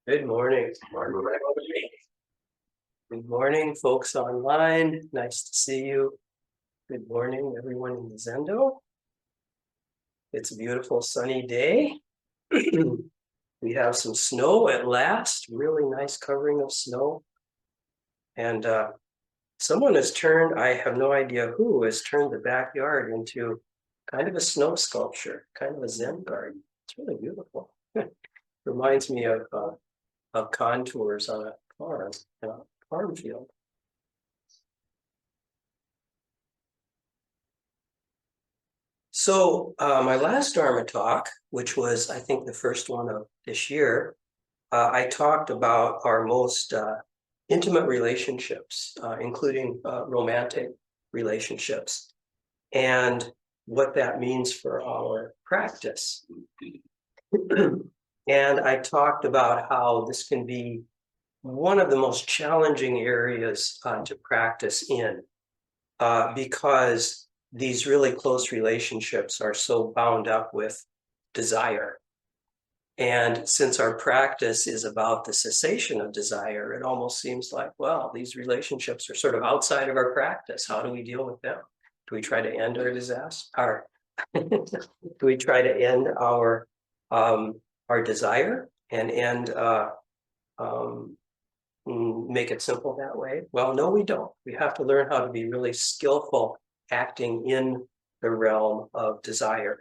Good morning. Good morning, folks online. Nice to see you. Good morning, everyone in the Zendo. It's a beautiful sunny day. We have some snow at last, really nice covering of snow. And someone has turned, I have no idea who, has turned the backyard into kind of a snow sculpture, kind of a Zen garden. It's really beautiful. Reminds me of contours on a farm field. So my last Dharma talk, which was, I think, the first one of this year, I talked about our most intimate relationships, including romantic relationships, and what that means for our practice. And I talked about how this can be one of the most challenging areas to practice in, because these really close relationships are so bound up with desire. And since our practice is about the cessation of desire, it almost seems like, well, these relationships are sort of outside of our practice. How do we deal with them? Do we try to end our disaster? Do we try to end our desire and end make it simple that way? Well, no, we don't. We have to learn how to be really skillful acting in the realm of desire.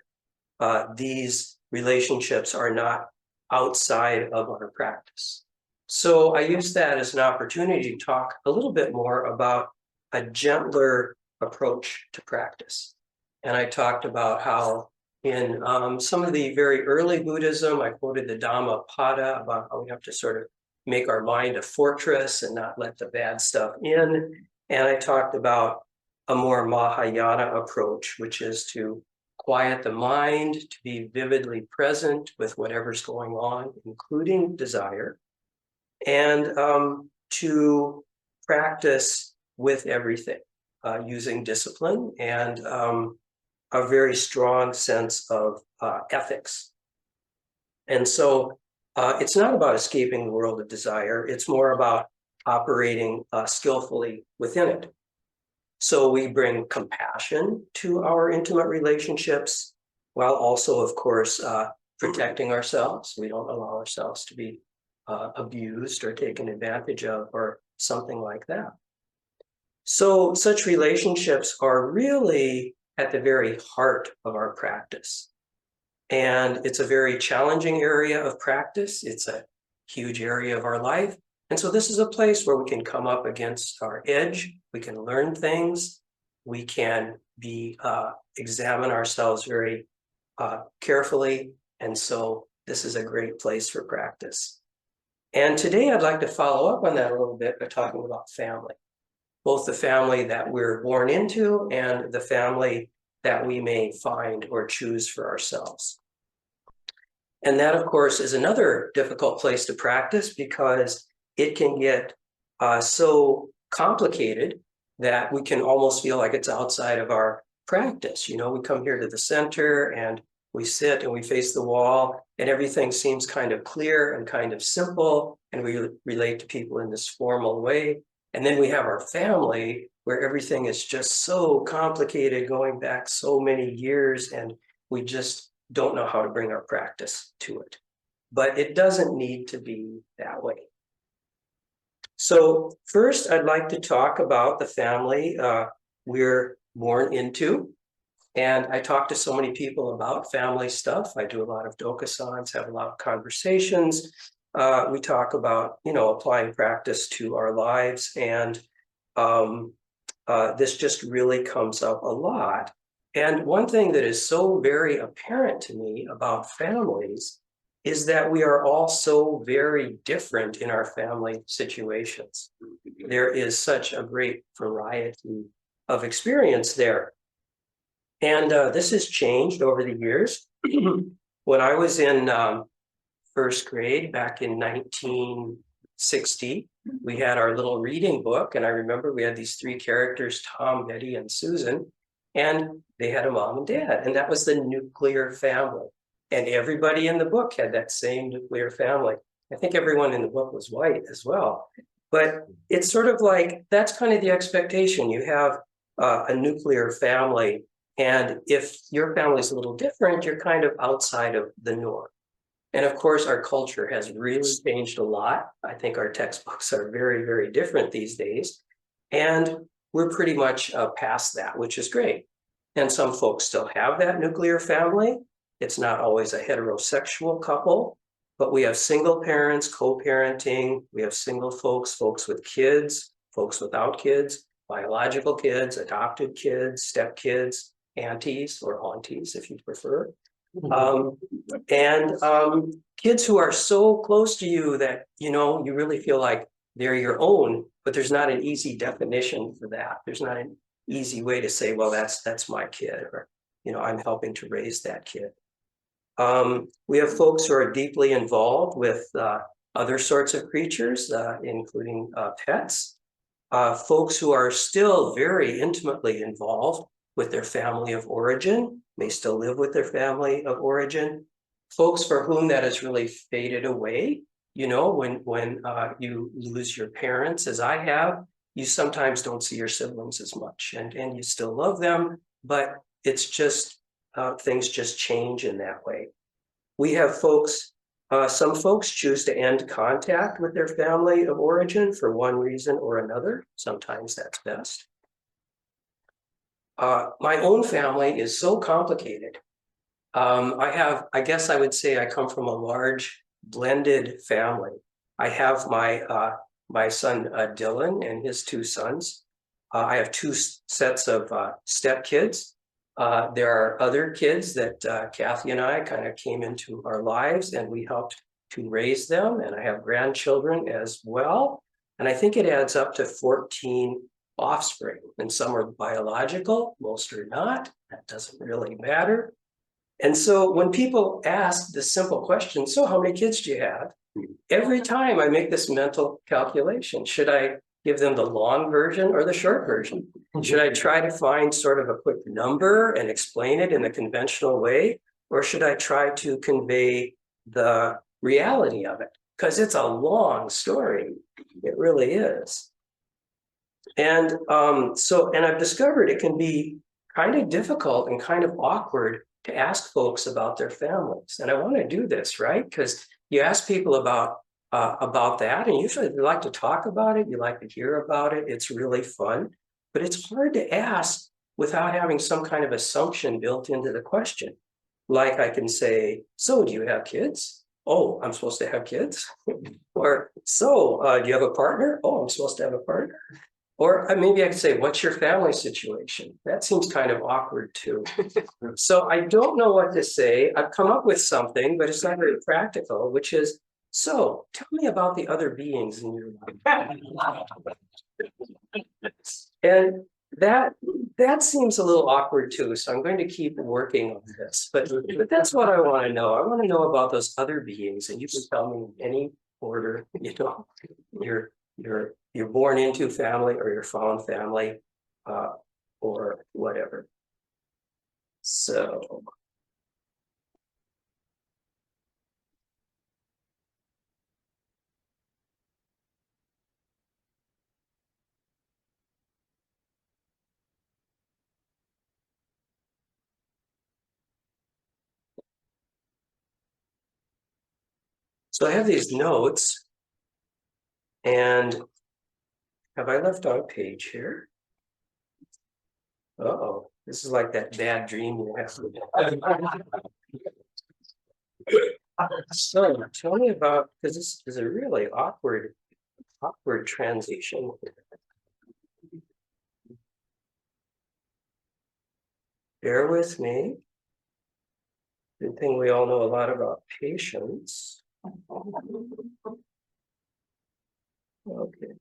These relationships are not outside of our practice. So I use that as an opportunity to talk a little bit more about a gentler approach to practice. And I talked about how in some of the very early Buddhism, I quoted the Dhammapada about how we have to sort of make our mind a fortress and not let the bad stuff in. And I talked about a more Mahayana approach, which is to quiet the mind, to be vividly present with whatever's going on, including desire, and to practice with everything, using discipline and a very strong sense of ethics. And so it's not about escaping the world of desire, it's more about operating skillfully within it. So we bring compassion to our intimate relationships, while also, of course, protecting ourselves. We don't allow ourselves to be abused or taken advantage of or something like that. So such relationships are really at the very heart of our practice. And it's a very challenging area of practice. It's a huge area of our life. And so this is a place where we can come up against our edge. We can learn things. We can examine ourselves very carefully. And so this is a great place for practice. And today I'd like to follow up on that a little bit by talking about family, both the family that we're born into and the family that we may find or choose for ourselves. And that, of course, is another difficult place to practice because it can get so complicated that we can almost feel like it's outside of our practice. You know, we come here to the center and we sit and we face the wall and everything seems kind of clear and kind of simple, and we relate to people in this formal way. And then we have our family where everything is just so complicated, going back so many years, and we just don't know how to bring our practice to it. But it doesn't need to be that way. So first, I'd like to talk about the family we're born into. And I talk to so many people about family stuff. I do a lot of dokasans, have a lot of conversations. We talk about, applying practice to our lives. And this just really comes up a lot. And one thing that is so very apparent to me about families is that we are all so very different in our family situations. There is such a great variety of experience there. And this has changed over the years. When I was in first grade back in 1960, we had our little reading book. And I remember we had these three characters, Tom, Betty, and Susan. And they had a mom and dad. And that was the nuclear family. And everybody in the book had that same nuclear family. I think everyone in the book was white as well. But it's sort of like, that's kind of the expectation. You have a nuclear family, and if your family's a little different, you're kind of outside of the norm. And of course, our culture has really changed a lot. I think our textbooks are very, very different these days. And we're pretty much past that, which is great. And some folks still have that nuclear family. It's not always a heterosexual couple, but we have single parents, co-parenting. We have single folks, folks with kids, folks without kids, biological kids, adopted kids, stepkids, aunties or aunties, if you prefer. And kids who are so close to you that, you know, you really feel like they're your own, but there's not an easy definition for that. There's not an easy way to say, well, that's my kid, or, you know, I'm helping to raise that kid. We have folks who are deeply involved with other sorts of creatures, including pets. Folks who are still very intimately involved with their family of origin, may still live with their family of origin. Folks for whom that has really faded away. You know, when you lose your parents, as I have, you sometimes don't see your siblings as much, and you still love them, but it's just, things just change in that way. We have folks, some folks choose to end contact with their family of origin for one reason or another. Sometimes that's best. My own family is so complicated. I guess I would say I come from a large blended family. I have my son Dylan and his two sons. I have two sets of stepkids. There are other kids that Kathy and I kind of came into our lives, and we helped to raise them. And I have grandchildren as well. And I think it adds up to 14 offspring, and some are biological, most are not. That doesn't really matter. And so when people ask this simple question, so how many kids do you have? Every time I make this mental calculation, should I give them the long version or the short version? Should I try to find sort of a quick number and explain it in the conventional way? Or should I try to convey the reality of it? Because it's a long story. It really is. And and I've discovered it can be kind of difficult and kind of awkward to ask folks about their families. And I want to do this, right? Because you ask people about that, and usually they like to talk about it, you like to hear about it, it's really fun. But it's hard to ask without having some kind of assumption built into the question. Like I can say, so do you have kids? Oh, I'm supposed to have kids? Or, so do you have a partner? Oh, I'm supposed to have a partner. Or maybe I could say, what's your family situation? That seems kind of awkward too. So I don't know what to say. I've come up with something, but it's not very practical, which is, so tell me about the other beings in your life. And that seems a little awkward too. So I'm going to keep working on this. But that's what I want to know. I want to know about those other beings, and you can tell me in any order, you know, you're born into family or you're found family, or whatever. So I have these notes, and have I left out a page here? Uh-oh, this is like that bad dream you have. So tell me about, because this is a really awkward transition. Bear with me. Good thing we all know a lot about patience. Okay.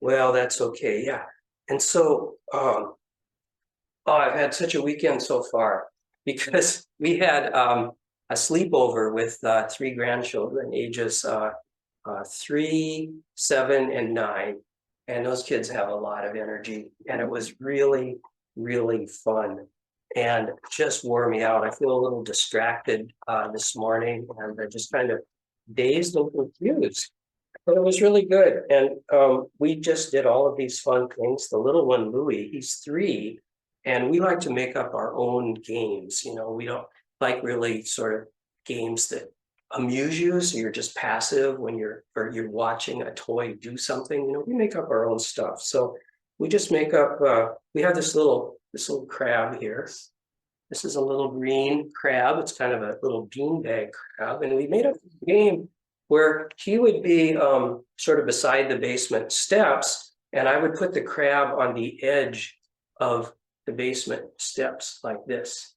Well, that's okay, yeah. And so, oh, I've had such a weekend so far, because we had a sleepover with three grandchildren, ages 3, 7, and 9. And those kids have a lot of energy, and it was really, really fun. and just wore me out. I feel a little distracted this morning, and just kind of dazed and confused. But it was really good. And we just did all of these fun things. The little one, Louis, he's 3, and we like to make up our own games. You know, we don't like really sort of games that amuse you, so you're just passive when you're watching a toy do something. You know, we make up our own stuff. So we just make up. We have this little crab here. This is a little green crab. It's kind of a little beanbag crab, and we made up a game where he would be sort of beside the basement steps, and I would put the crab on the edge of the basement steps like this,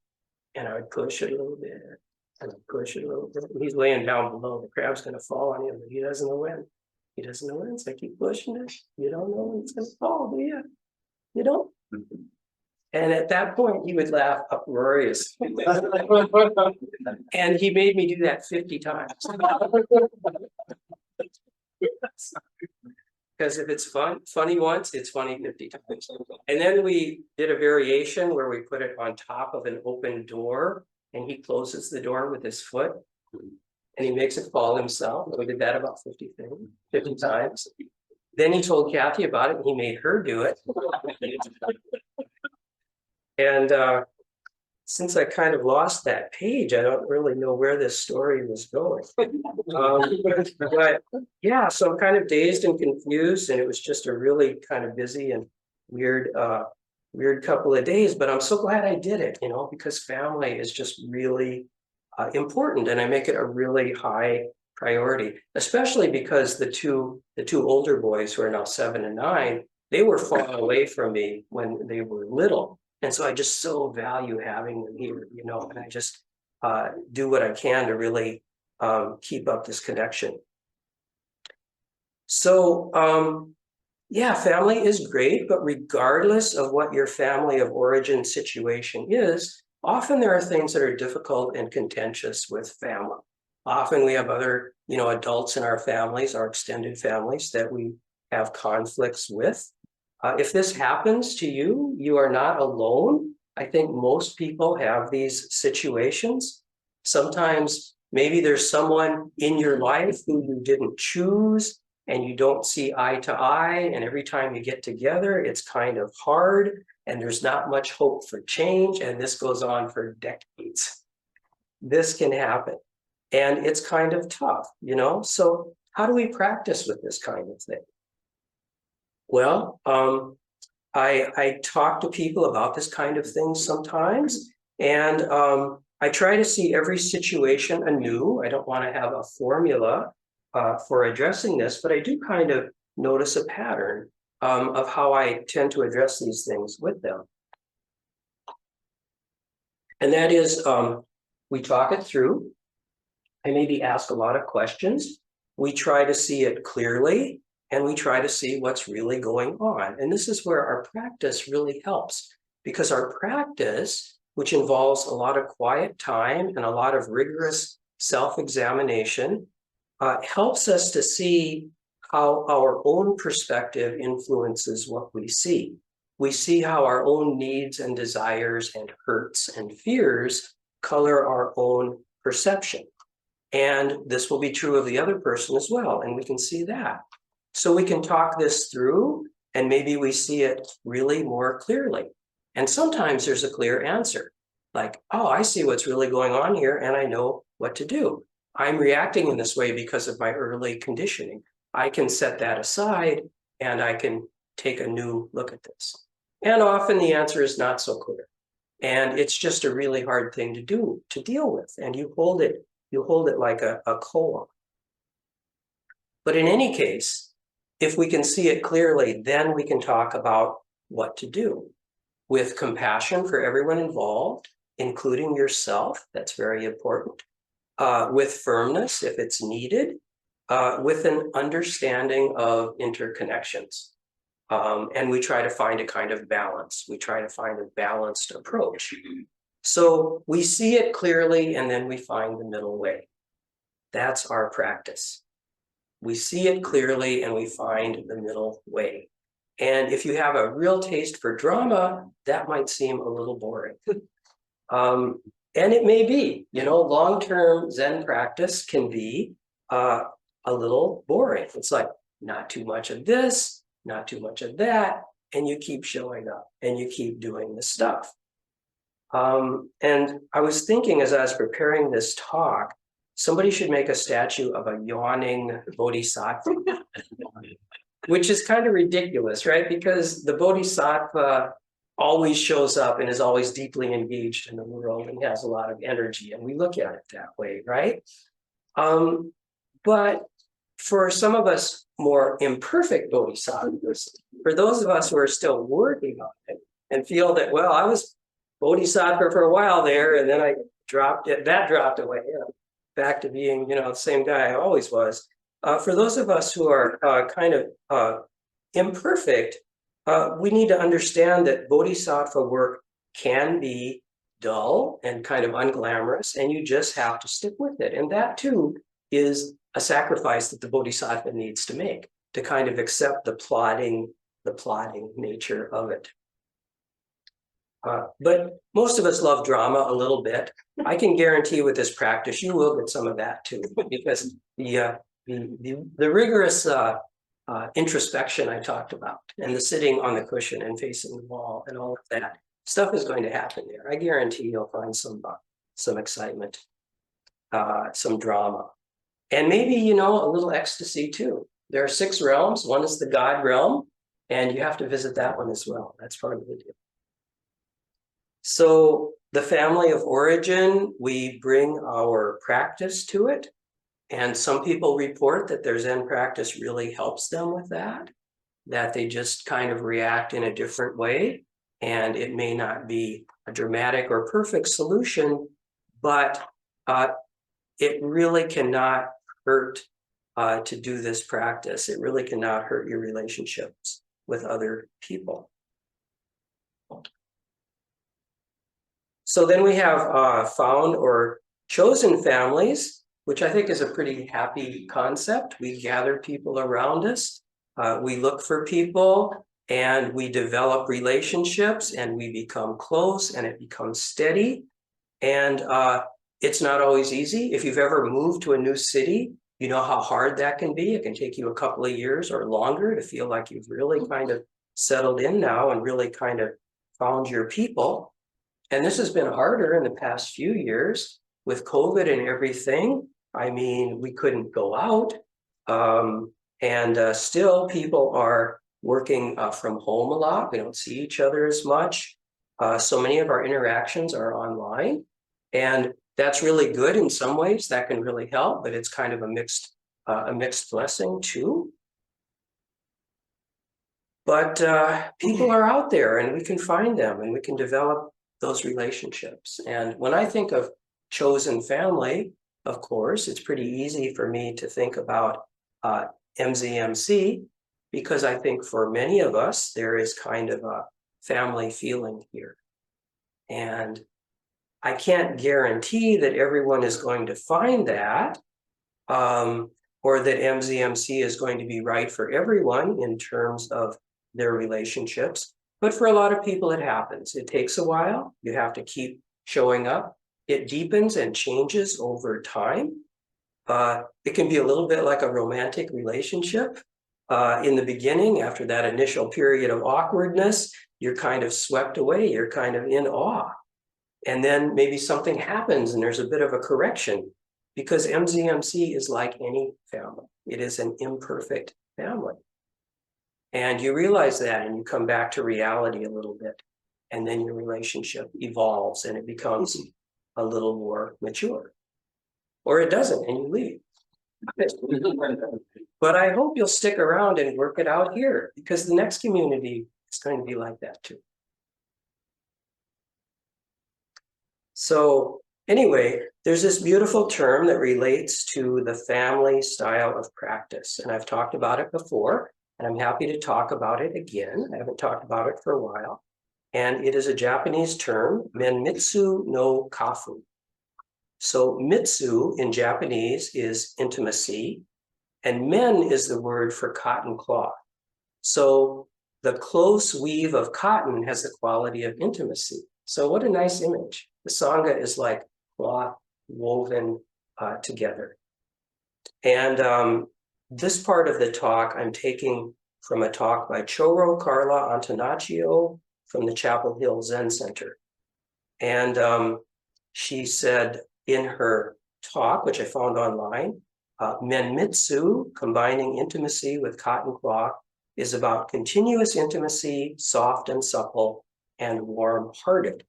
and I would push it a little bit, and I'd push it a little bit. He's laying down below. The crab's going to fall on him, but he doesn't know when. He doesn't know when. So I keep pushing it. You don't know when it's going to fall, do you? You don't. And at that point, he would laugh uproariously. And he made me do that 50 times. Because if it's funny once, it's funny 50 times. And then we did a variation where we put it on top of an open door, and he closes the door with his foot, and he makes it fall himself. We did that about 50 times. Then he told Kathy about it, and he made her do it. And since I kind of lost that page, I don't really know where this story was going. But yeah, so I'm kind of dazed and confused, and it was just a really kind of busy and weird couple of days. But I'm so glad I did it, you know, because family is just really important, and I make it a really high priority, especially because the two older boys who are now 7 and 9, they were far away from me when they were little. And so I just so value having them here, you know, and I just do what I can to really keep up this connection. So, yeah, family is great, but regardless of what your family of origin situation is, often there are things that are difficult and contentious with family. Often we have other, you know, adults in our families, our extended families, that we have conflicts with. If this happens to you, you are not alone. I think most people have these situations. Sometimes maybe there's someone in your life who you didn't choose and you don't see eye to eye. And every time you get together, it's kind of hard and there's not much hope for change. And this goes on for decades. This can happen. And it's kind of tough, you know? So how do we practice with this kind of thing? Well, I talk to people about this kind of thing sometimes, and I try to see every situation anew. I don't want to have a formula for addressing this, but I do kind of notice a pattern of how I tend to address these things with them. And that is, we talk it through. I maybe ask a lot of questions. We try to see it clearly. And we try to see what's really going on. And this is where our practice really helps, because our practice, which involves a lot of quiet time and a lot of rigorous self-examination, helps us to see how our own perspective influences what we see. We see how our own needs and desires and hurts and fears color our own perception. And this will be true of the other person as well. And we can see that. So we can talk this through, and maybe we see it really more clearly. And sometimes there's a clear answer, like, oh, I see what's really going on here, and I know what to do. I'm reacting in this way because of my early conditioning. I can set that aside, and I can take a new look at this. And often the answer is not so clear. And it's just a really hard thing to deal with. And you hold it like a koan. But in any case, if we can see it clearly, then we can talk about what to do with compassion for everyone involved, including yourself. That's very important. With firmness, if it's needed, with an understanding of interconnections. And we try to find a kind of balance. We try to find a balanced approach. So we see it clearly, and then we find the middle way. That's our practice. We see it clearly and we find the middle way. And if you have a real taste for drama, that might seem a little boring. And it may be, long-term Zen practice can be a little boring. It's like not too much of this, not too much of that, and you keep showing up and you keep doing the stuff. And I was thinking as I was preparing this talk, somebody should make a statue of a yawning bodhisattva, which is kind of ridiculous, right? Because the bodhisattva always shows up and is always deeply engaged in the world and has a lot of energy, and we look at it that way, right? But for some of us more imperfect bodhisattvas, for those of us who are still working on it and feel that, well, I was bodhisattva for a while there, and then I dropped it, that dropped away, back to being, the same guy I always was. For those of us who are kind of imperfect, we need to understand that bodhisattva work can be dull and kind of unglamorous, and you just have to stick with it. And that too is a sacrifice that the bodhisattva needs to make, to kind of accept the plodding nature of it. But most of us love drama a little bit. I can guarantee with this practice, you will get some of that too, because the rigorous introspection I talked about, and the sitting on the cushion and facing the wall and all of that stuff is going to happen there. I guarantee you'll find some excitement, some drama, and maybe, a little ecstasy too. There are 6 realms. One is the God realm, and you have to visit that one as well. That's part of the deal. So the family of origin, we bring our practice to it. And some people report that their Zen practice really helps them with that they just kind of react in a different way. And it may not be a dramatic or perfect solution, but it really cannot hurt to do this practice. It really cannot hurt your relationships with other people. So then we have found or chosen families, which I think is a pretty happy concept. We gather people around us, we look for people, and we develop relationships, and we become close, and it becomes steady. And it's not always easy. If you've ever moved to a new city, you know how hard that can be. It can take you a couple of years or longer to feel like you've really kind of settled in now and really kind of found your people. And this has been harder in the past few years with COVID and everything. I mean, we couldn't go out, and still people are working from home a lot. We don't see each other as much. So many of our interactions are online, and that's really good in some ways. That can really help, but it's kind of a mixed blessing too. But people are out there, and we can find them, and we can develop those relationships. And when I think of chosen family, of course, it's pretty easy for me to think about MZMC, because I think for many of us, there is kind of a family feeling here. And I can't guarantee that everyone is going to find that, or that MZMC is going to be right for everyone in terms of their relationships. But for a lot of people, it happens. It takes a while. You have to keep showing up. It deepens and changes over time. It can be a little bit like a romantic relationship. In the beginning, after that initial period of awkwardness, you're kind of swept away. You're kind of in awe. And then maybe something happens and there's a bit of a correction, because MZMC is like any family. It is an imperfect family. And you realize that, and you come back to reality a little bit. And then your relationship evolves and it becomes a little more mature. Or it doesn't, and you leave. But I hope you'll stick around and work it out here, because the next community is going to be like that too. So anyway, there's this beautiful term that relates to the family style of practice. And I've talked about it before, and I'm happy to talk about it again. I haven't talked about it for a while. And it is a Japanese term, Menmitsu no Kafu. So mitsu in Japanese is intimacy, and men is the word for cotton cloth. So the close weave of cotton has the quality of intimacy. So what a nice image. The Sangha is like cloth woven together. And this part of the talk I'm taking from a talk by Choro Carla Antonaccio from the Chapel Hill Zen Center. And she said in her talk, which I found online, Menmitsu, combining intimacy with cotton cloth, is about continuous intimacy, soft and supple, and warm-hearted.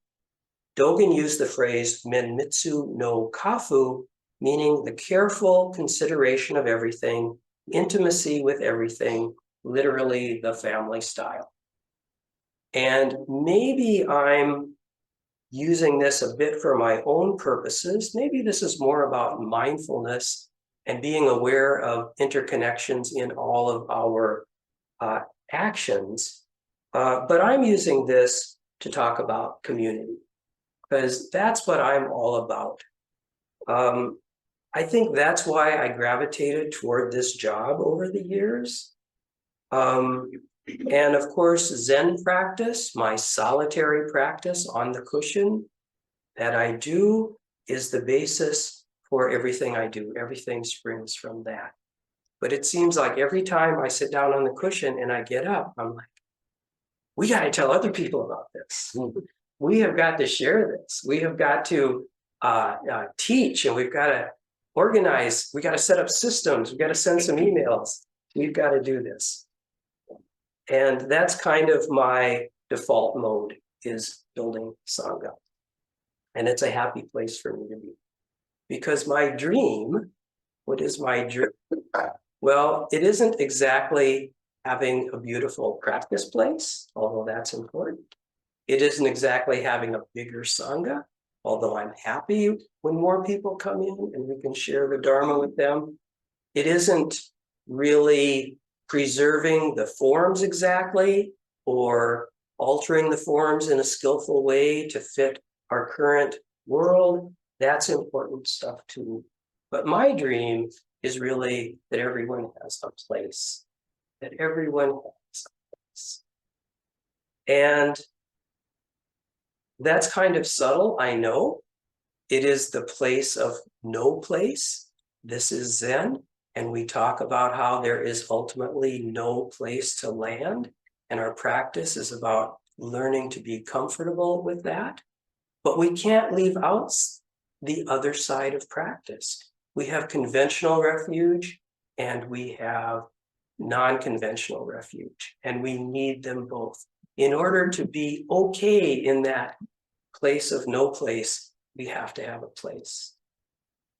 Dogen used the phrase Menmitsu no Kafu, meaning the careful consideration of everything, intimacy with everything, literally the family style. And maybe I'm using this a bit for my own purposes. Maybe this is more about mindfulness and being aware of interconnections in all of our actions. But I'm using this to talk about community, because that's what I'm all about. I think that's why I gravitated toward this job over the years. And of course, Zen practice, my solitary practice on the cushion that I do, is the basis for everything I do. Everything springs from that. But it seems like every time I sit down on the cushion and I get up, I'm like, we got to tell other people about this. We have got to share this. We have got to teach, and we've got to organize. We got to set up systems. We've got to send some emails. We've got to do this. And that's kind of my default mode, is building Sangha. And it's a happy place for me to be. Because my dream, what is my dream? Well, it isn't exactly having a beautiful practice place, although that's important. It isn't exactly having a bigger Sangha, although I'm happy when more people come in and we can share the Dharma with them. It isn't really preserving the forms exactly, or altering the forms in a skillful way to fit our current world. That's important stuff too. But my dream is really that everyone has a place, that everyone has a place. And that's kind of subtle, I know. It is the place of no place. This is Zen. And we talk about how there is ultimately no place to land. And our practice is about learning to be comfortable with that. But we can't leave out the other side of practice. We have conventional refuge and we have non-conventional refuge. And we need them both. In order to be okay in that place of no place, we have to have a place.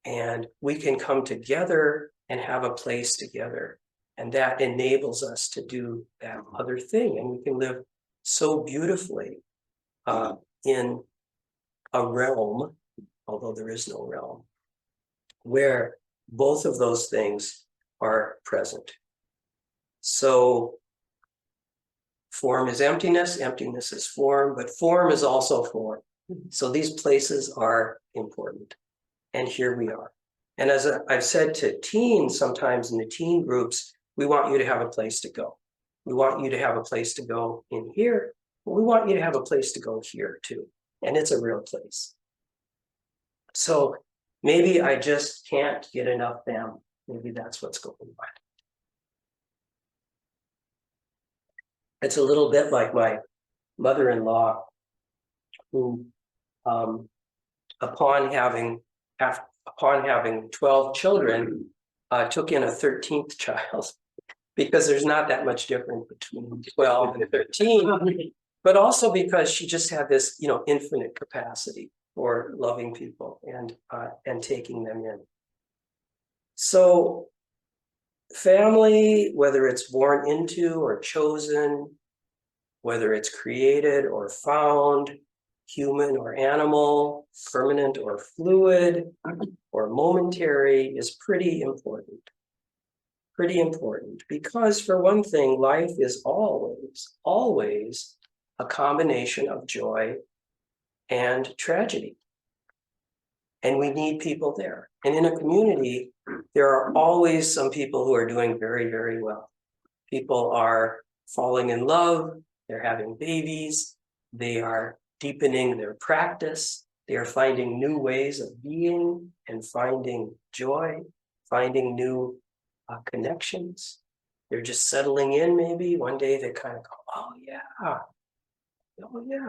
And we can come together and have a place together. And that enables us to do that other thing. And we can live so beautifully in a realm, although there is no realm, where both of those things are present. So form is emptiness, emptiness is form, but form is also form. So these places are important. And here we are. And as I've said to teens sometimes in the teen groups, we want you to have a place to go. We want you to have a place to go in here, but we want you to have a place to go here too. And it's a real place. So maybe I just can't get enough them. Maybe that's what's going on. It's a little bit like my mother-in-law, who upon having 12 children, took in a 13th child, because there's not that much difference between 12 and 13, but also because she just had this, infinite capacity for loving people and taking them in. So family, whether it's born into or chosen, whether it's created or found, human or animal, permanent or fluid, or momentary, is pretty important. Pretty important, because for one thing, life is always a combination of joy and tragedy. And we need people there. And in a community, there are always some people who are doing very, very well. People are falling in love, they're having babies, they are deepening their practice, They are finding new ways of being and finding joy, finding new connections. They're just settling in maybe. One day they kind of go, oh yeah,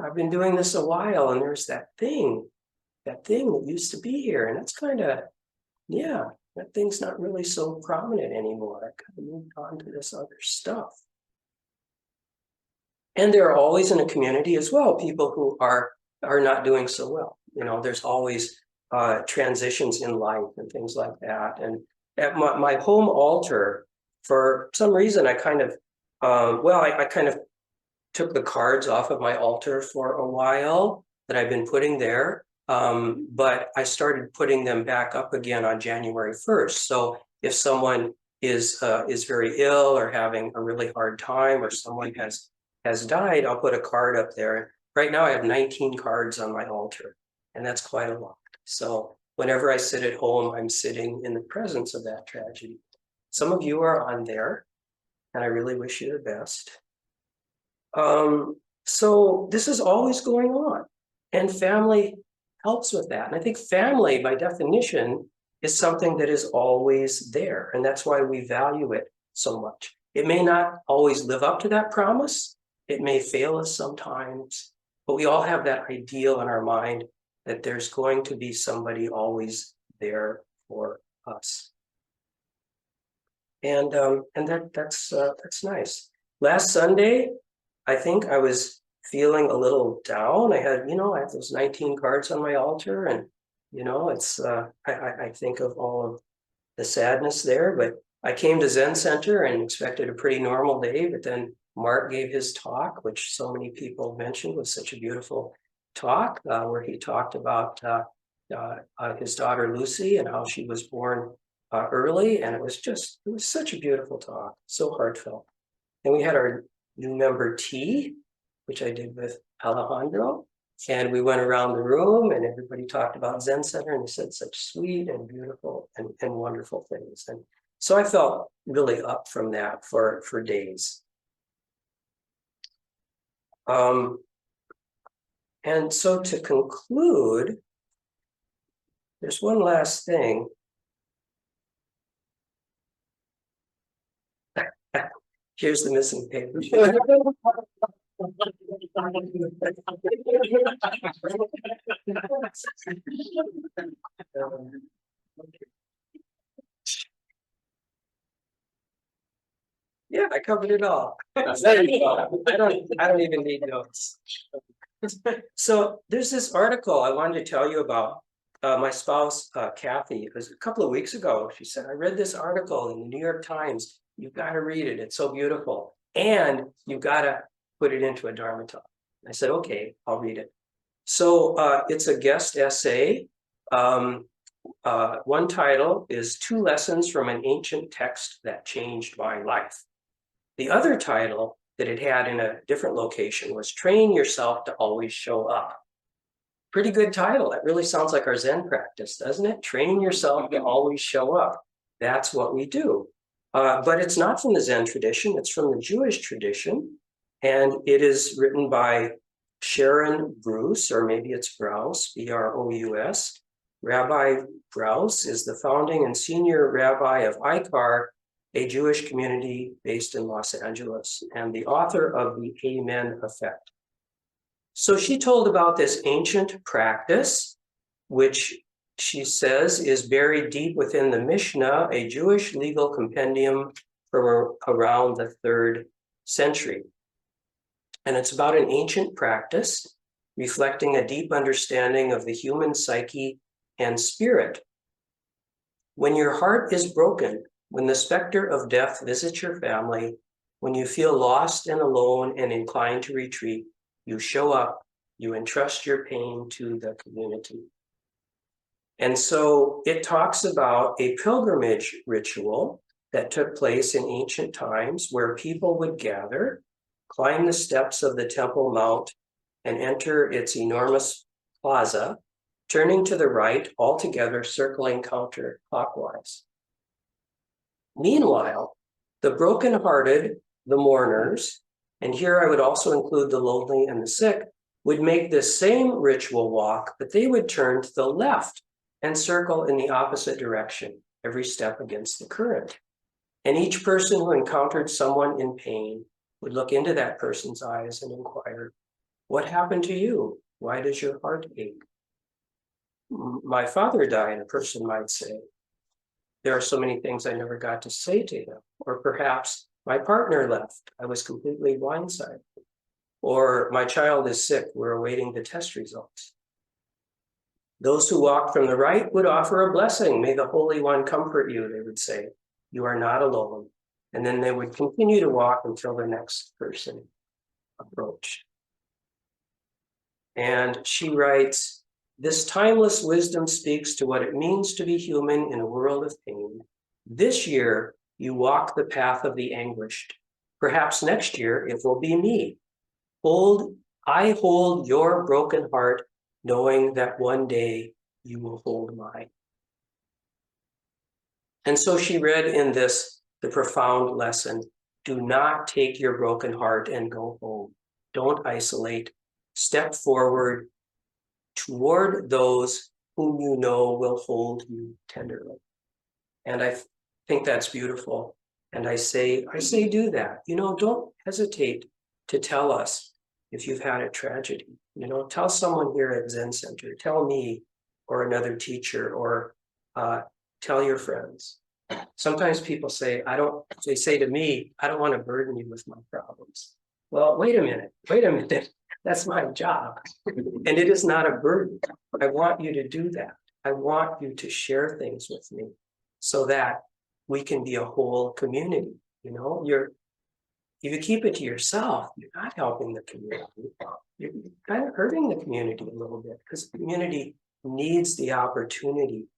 I've been doing this a while, and there's that thing that used to be here. And that's kind of, yeah, that thing's not really so prominent anymore. I kind of moved on to this other stuff. And there are always in a community as well, people who are not doing so well. You know, there's always transitions in life and things like that. And at my home altar, for some reason, I kind of, I kind of took the cards off of my altar for a while that I've been putting there. But I started putting them back up again on January 1st. So if someone is very ill or having a really hard time, or someone has died, I'll put a card up there. Right now I have 19 cards on my altar, and that's quite a lot. So whenever I sit at home, I'm sitting in the presence of that tragedy. Some of you are on there, and I really wish you the best. So this is always going on, and family helps with that. And I think family, by definition, is something that is always there, and that's why we value it so much. It may not always live up to that promise. It may fail us sometimes, but we all have that ideal in our mind that there's going to be somebody always there for us. And that's nice. Last Sunday, I think I was feeling a little down. I have those 19 cards on my altar, and it's I think of all of the sadness there. But I came to Zen Center and expected a pretty normal day, but then Mark gave his talk, which so many people mentioned was such a beautiful talk, where he talked about his daughter Lucy and how she was born early, and it was such a beautiful talk, so heartfelt. And we had our new member tea, which I did with Alejandro, and we went around the room and everybody talked about Zen Center, and they said such sweet and beautiful and wonderful things. And so I felt really up from that for days. And so to conclude, there's one last thing. Here's the missing paper. Yeah, I covered it all. There you go. I don't even need notes. So there's this article I wanted to tell you about. My spouse, Kathy, it was a couple of weeks ago. She said, I read this article in the New York Times. You've got to read it. It's so beautiful. And you've got to put it into a Dharma talk. I said, okay, I'll read it. So it's a guest essay. One title is 2 Lessons from an Ancient Text That Changed My Life. The other title that it had in a different location was Train Yourself to Always Show Up. Pretty good title. That really sounds like our Zen practice, doesn't it? Train yourself to always show up. That's what we do. But it's not from the Zen tradition. It's from the Jewish tradition. And it is written by Sharon Brous, or maybe it's Brous, B-R-O-U-S. Rabbi Brous is the founding and senior rabbi of ICAR, a Jewish community based in Los Angeles, and the author of the Amen Effect. So she told about this ancient practice, which she says is buried deep within the Mishnah, a Jewish legal compendium from around the 3rd century. And it's about an ancient practice reflecting a deep understanding of the human psyche and spirit. When your heart is broken, when the specter of death visits your family, when you feel lost and alone and inclined to retreat, you show up, you entrust your pain to the community. And so it talks about a pilgrimage ritual that took place in ancient times where people would gather, climb the steps of the Temple Mount, and enter its enormous plaza, turning to the right, all together circling counterclockwise. Meanwhile, the brokenhearted, the mourners, and here I would also include the lonely and the sick, would make this same ritual walk, but they would turn to the left and circle in the opposite direction, every step against the current. And each person who encountered someone in pain would look into that person's eyes and inquire, "What happened to you? Why does your heart ache?" "My father died," a person might say. "There are so many things I never got to say to him." Or perhaps, "My partner left. I was completely blindsided." Or, "My child is sick. We're awaiting the test results." Those who walked from the right would offer a blessing. "May the Holy One comfort you," they would say. "You are not alone." And then they would continue to walk until the next person approached. And she writes, "This timeless wisdom speaks to what it means to be human in a world of pain. This year, you walk the path of the anguished. Perhaps next year, it will be me. I hold your broken heart, knowing that one day you will hold mine." And so she read in this the profound lesson: do not take your broken heart and go home. Don't isolate. Step forward toward those whom you know will hold you tenderly. And I think that's beautiful. And I say, do that. Don't hesitate to tell us if you've had a tragedy. Tell someone here at Zen Center, tell me or another teacher, or tell your friends. Sometimes people say, they say to me, "I don't want to burden you with my problems." Well, wait a minute. That's my job. And it is not a burden. I want you to do that. I want you to share things with me so that we can be a whole community. If you keep it to yourself, you're not helping the community. You're kind of hurting the community a little bit, because the community needs the opportunity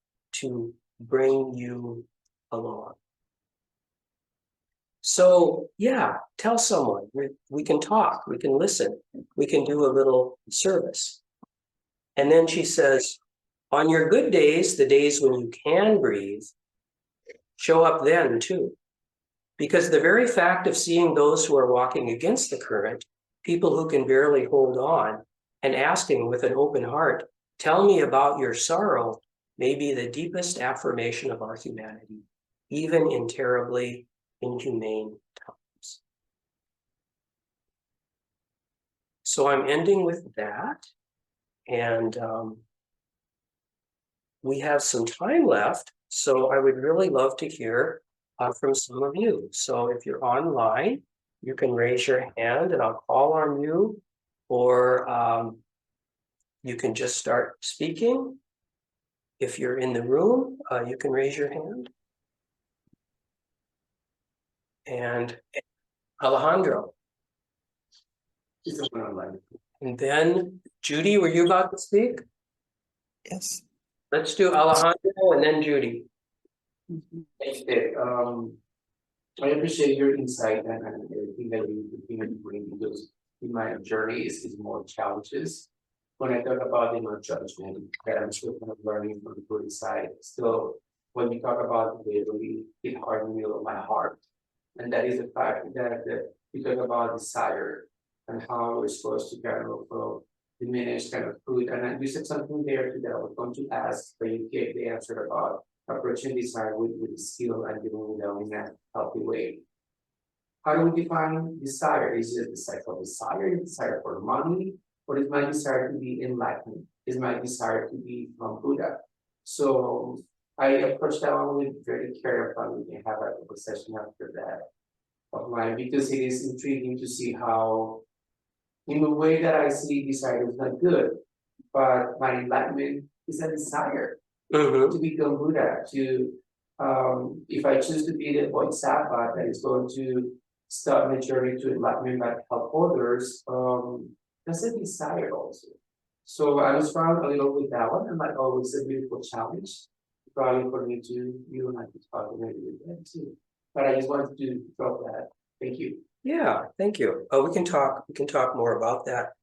to bring you along. So yeah, tell someone. We can talk, we can listen, we can do a little service. And then she says, on your good days, the days when you can breathe, show up then too. Because the very fact of seeing those who are walking against the current, people who can barely hold on, and asking with an open heart, "Tell me about your sorrow," may be the deepest affirmation of our humanity, even in terribly inhumane times. So I'm ending with that. And we have some time left, so I would really love to hear from some of you. So if you're online, you can raise your hand and I'll call on you, or you can just start speaking. If you're in the room, you can raise your hand. And Alejandro. And then Judy, were you about to speak? Yes. Let's do Alejandro and then Judy. Thanks, Dave. I appreciate your insight and everything that you bring, because in my journey is more challenges. When I talk about judgment, that I'm still kind of learning from the good side. Still, when you talk about the really it hardened me of my heart, and that is the fact that you talk about desire and how we're supposed to kind of diminish kind of food. And you said something there that I was going to ask, but you gave the answer about approaching desire with skill and doing it in a healthy way. How do we define desire? Is it desire for desire, desire for money, or is my desire to be enlightened? Is my desire to be from Buddha? So I approach that one with very carefully. We can have a conversation after that of mine, because it is intriguing to see how, in the way that I see desire is not good, but my enlightenment is a desire to become Buddha, if I choose to be the Bodhisattva that is going to start my journey to enlightenment but help others, that's a desire also. So I was struggling a little with that one, and like always a beautiful challenge, probably for me to, you and I could talk maybe with that too. But I just wanted to drop that. Thank you. Yeah, thank you. We can talk more about that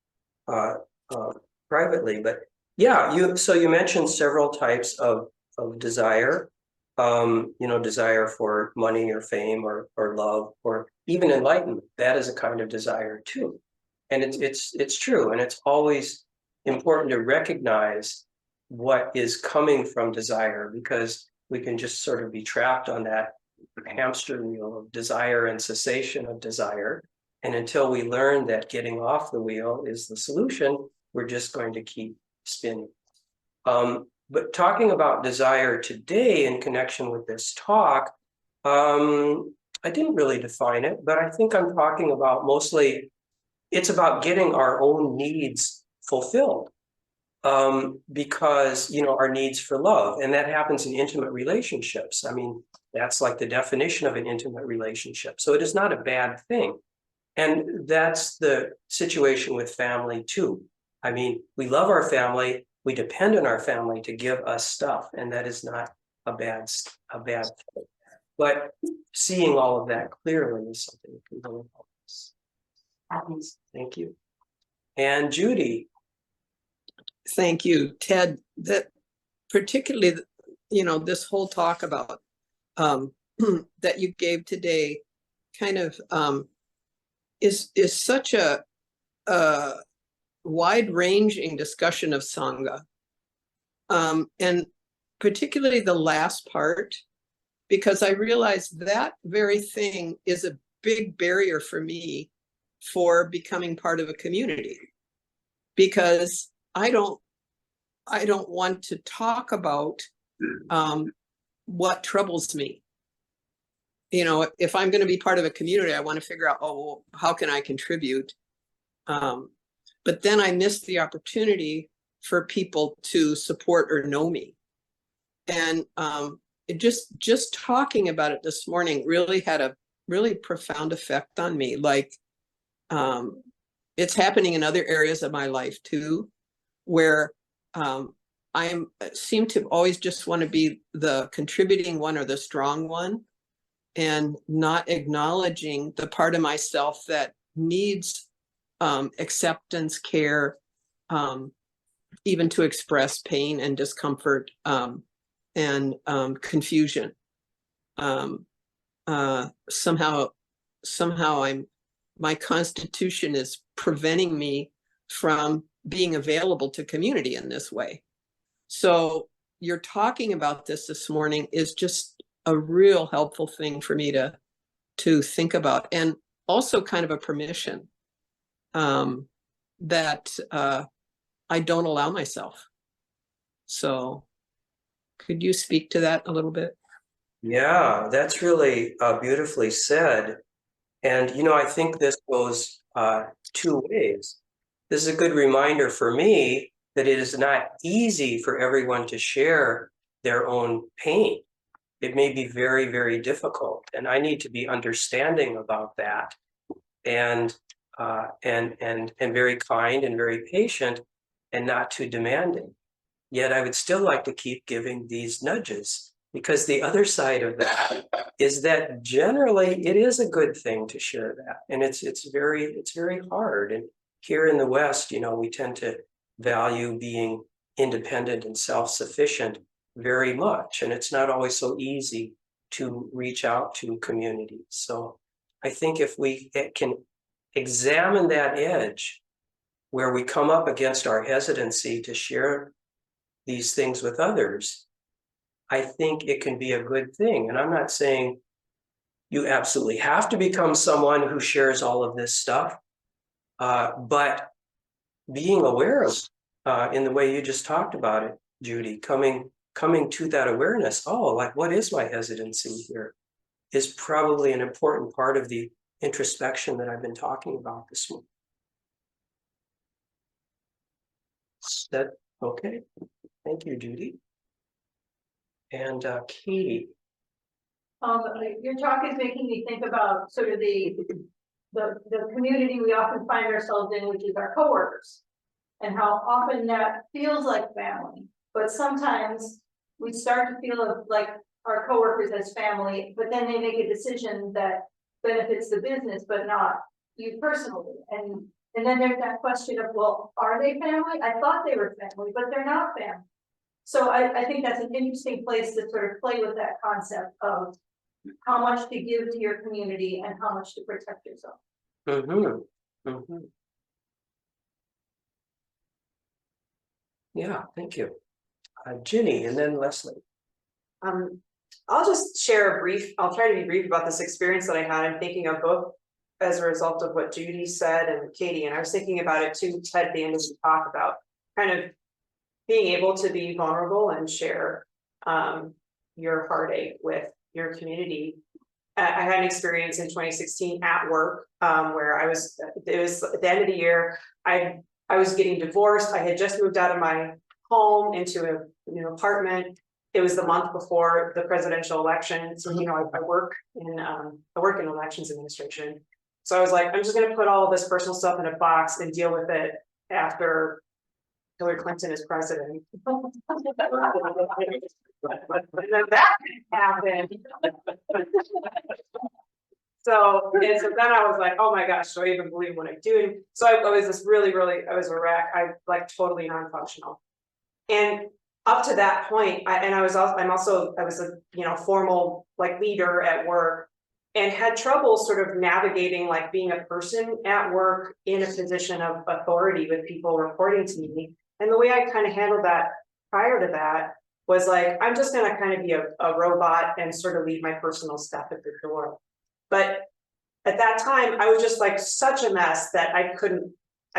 privately, but yeah, you mentioned several types of desire, desire for money or fame or love or even enlightenment. That is a kind of desire too. And it's true, and it's always important to recognize what is coming from desire, because we can just sort of be trapped on that hamster wheel of desire and cessation of desire. And until we learn that getting off the wheel is the solution, we're just going to keep spinning. But talking about desire today in connection with this talk, I didn't really define it, but I think I'm talking about mostly, it's about getting our own needs fulfilled. Because, you know, our needs for love, and that happens in intimate relationships. I mean, that's like the definition of an intimate relationship. So it is not a bad thing. And that's the situation with family too. I mean, we love our family, we depend on our family to give us stuff, and that is not a bad thing. But seeing all of that clearly is something that can really help us. Thank you. And Judy. Thank you, Ted. That particularly, you know, this whole talk about that you gave today kind of is such a wide-ranging discussion of Sangha. And particularly the last part, because I realized that very thing is a big barrier for me for becoming part of a community, because I don't want to talk about what troubles me. You know, if I'm going to be part of a community, I want to figure out, oh, well, how can I contribute? But then I miss the opportunity for people to support or know me. And it just talking about it this morning really had a really profound effect on me. Like, it's happening in other areas of my life too, where I seem to always just want to be the contributing one or the strong one, and not acknowledging the part of myself that needs acceptance, care, even to express pain and discomfort and confusion. Somehow my constitution is preventing me from being available to community in this way. So you're talking about this morning is just a real helpful thing for me to think about, and also kind of a permission that I don't allow myself. So could you speak to that a little bit? Yeah, that's really beautifully said. And, you know, I think this goes two ways. This is a good reminder for me that it is not easy for everyone to share their own pain. It may be very, very difficult, and I need to be understanding about that, and very kind and very patient, and not too demanding. Yet I would still like to keep giving these nudges, because the other side of that is that generally it is a good thing to share that, and it's very hard. And here in the West, you know, we tend to value being independent and self-sufficient very much, and it's not always so easy to reach out to communities. So I think if we can examine that edge where we come up against our hesitancy to share these things with others, I think it can be a good thing. And I'm not saying you absolutely have to become someone who shares all of this stuff, but being aware of in the way you just talked about it, Judy, coming to that awareness, oh, like, what is my hesitancy here, is probably an important part of the introspection that I've been talking about this morning. Is that okay? Thank you, Judy. And Katie. Your talk is making me think about sort of the community we often find ourselves in, which is our coworkers, and how often that feels like family. But sometimes we start to feel like our coworkers as family, but then they make a decision that benefits the business, but not you personally. And then there's that question of, well, are they family? I thought they were family, but they're not family. So I think that's an interesting place to sort of play with that concept of how much to give to your community and how much to protect yourself. Yeah, thank you. Ginny and then Leslie. I'll just share a brief, I'll try to be brief about this experience that I had. I'm thinking of both as a result of what Judy said and Katie, and I was thinking about it too, Ted, at the end of the talk about kind of being able to be vulnerable and share your heartache with your community. I had an experience in 2016 at work where it was at the end of the year. I was getting divorced. I had just moved out of my home into a new apartment. It was the month before the presidential election. So, you know, I work in elections administration. So I was like, I'm just going to put all of this personal stuff in a box and deal with it after Hillary Clinton is president. And then that happened. So then I was like, oh my gosh, do I even believe what I'm doing? So I was just really, I was a wreck. I like totally non-functional. And up to that point, I was a, you know, formal like leader at work and had trouble sort of navigating like being a person at work in a position of authority with people reporting to me. And the way I kind of handled that prior to that was like, I'm just going to kind of be a robot and sort of leave my personal stuff at the door. But at that time, I was just like such a mess that I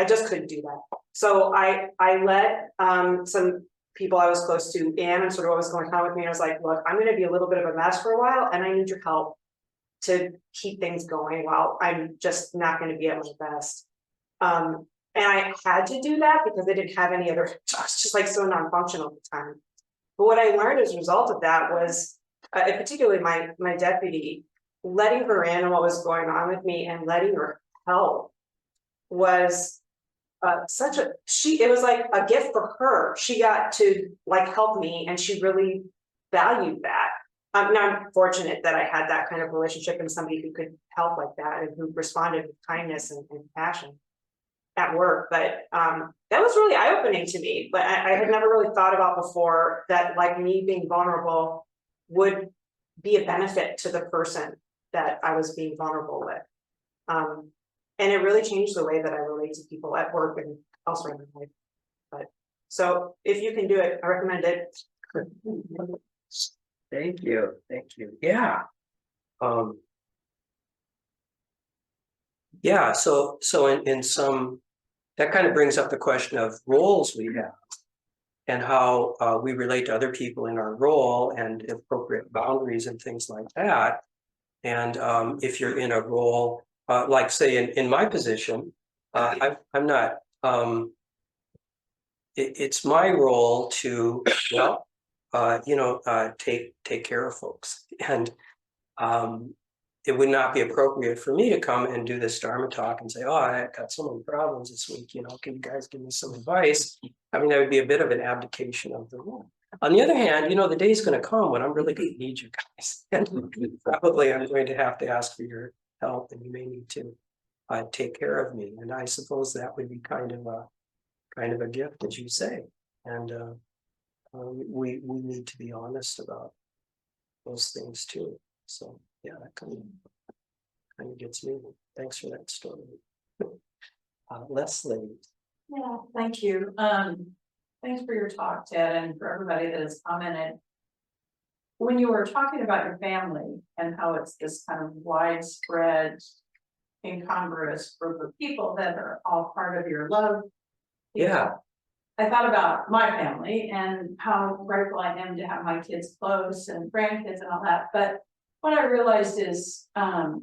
just couldn't do that. So I let some people I was close to in and sort of what was going on with me. I was like, look, I'm going to be a little bit of a mess for a while and I need your help to keep things going while I'm just not going to be at my best. And I had to do that because I didn't have any other, I was just like so non-functional at the time. But what I learned as a result of that was, particularly my deputy, letting her in on what was going on with me and letting her help was it was like a gift for her. She got to like help me and she really valued that. Now I'm fortunate that I had that kind of relationship and somebody who could help like that and who responded with kindness and passion at work. But that was really eye-opening to me. But I had never really thought about before that like me being vulnerable would be a benefit to the person that I was being vulnerable with. And it really changed the way that I relate to people at work and elsewhere in my life. But so if you can do it, I recommend it. Thank you. Yeah. Yeah, so in some, that kind of brings up the question of roles we have and how we relate to other people in our role and appropriate boundaries and things like that. And if you're in a role, like say in my position, I'm not, it's my role to, well, take care of folks. And it would not be appropriate for me to come and do this Dharma talk and say, oh, I got so many problems this week, you know, can you guys give me some advice? I mean, that would be a bit of an abdication of the role. On the other hand, you know, the day's going to come when I'm really going to need you guys. And probably I'm going to have to ask for your help and you may need to take care of me. And I suppose that would be kind of a gift, as you say. And we need to be honest about those things too. So yeah, that kind of gets me. Thanks for that story. Leslie. Yeah, thank you. Thanks for your talk, Ted, and for everybody that has commented. When you were talking about your family and how it's this kind of widespread, incongruous group of people that are all part of your love. Yeah. I thought about my family and how grateful I am to have my kids close and grandkids and all that. But what I realized is, well,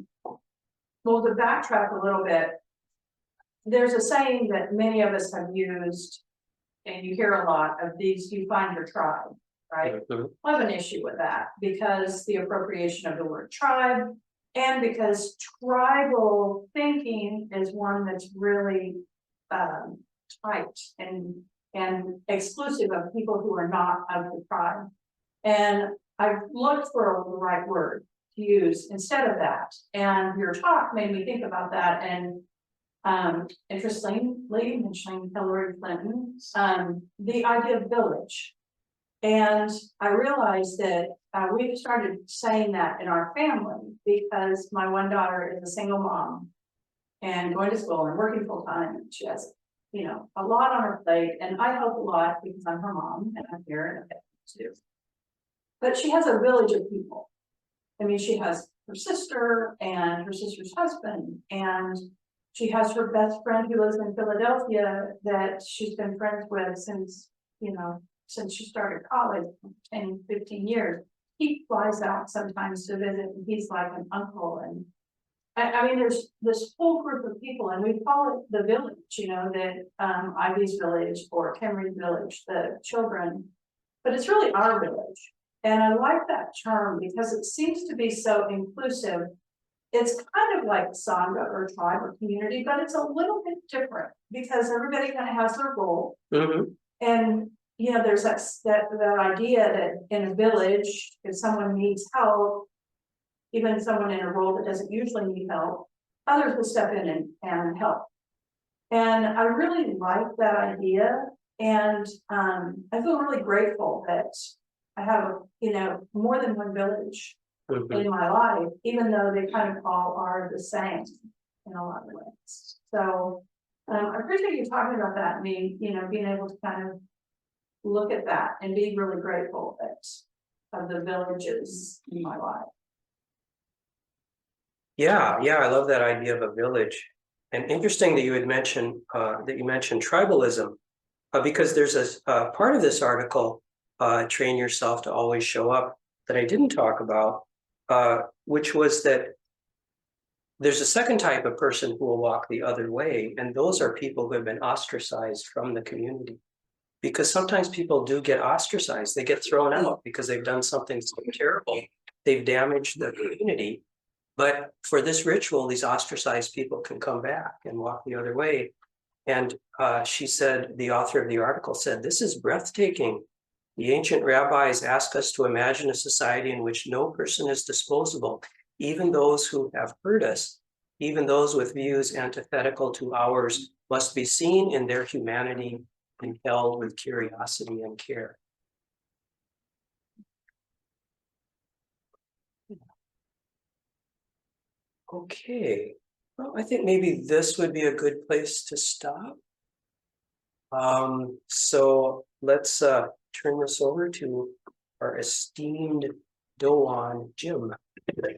to backtrack a little bit, there's a saying that many of us have used, and you hear a lot of these, you find your tribe, right? Mhm. I have an issue with that because the appropriation of the word tribe and because tribal thinking is one that's really tight and exclusive of people who are not of the tribe. And I've looked for the right word to use instead of that. And your talk made me think about that. And interestingly, mentioning Hillary Clinton, the idea of village. And I realized that we've started saying that in our family because my one daughter is a single mom and going to school and working full time. She has you know, a lot on her plate, and I help a lot because I'm her mom and I'm here and I too. But she has a village of people. I mean, she has her sister and her sister's husband, and she has her best friend who lives in Philadelphia that she's been friends with since, you know, since she started college, 10, 15 years. He flies out sometimes to visit, and he's like an uncle. And I mean, there's this whole group of people, and we call it the village, you know, that Ivy's village or Henry's village, the children, but it's really our village. And I like that term because it seems to be so inclusive. It's kind of like Sangha or tribe or community, but it's a little bit different because everybody kind of has their role. Mhm. And, you know, there's that idea that in a village, if someone needs help, even someone in a role that doesn't usually need help, others will step in and help. And I really like that idea. And I feel really grateful that I have, you know, more than one village Mhm. in my life, even though they kind of all are the same in a lot of ways. So I appreciate you talking about that. I mean, you know, being able to kind of look at that and be really grateful that of the villages in my life. Yeah, I love that idea of a village. And interesting that you had mentioned tribalism, because there's a part of this article, train yourself to always show up, that I didn't talk about, which was that there's a second type of person who will walk the other way, and those are people who have been ostracized from the community. Because sometimes people do get ostracized, they get thrown out because they've done something so terrible, they've damaged the community. But for this ritual, these ostracized people can come back and walk the other way. And she said, the author of the article said, this is breathtaking. The ancient rabbis ask us to imagine a society in which no person is disposable, even those who have hurt us, even those with views antithetical to ours, must be seen in their humanity and held with curiosity and care. Okay, well, I think maybe this would be a good place to stop. So let's turn this over to our esteemed Doan Jim.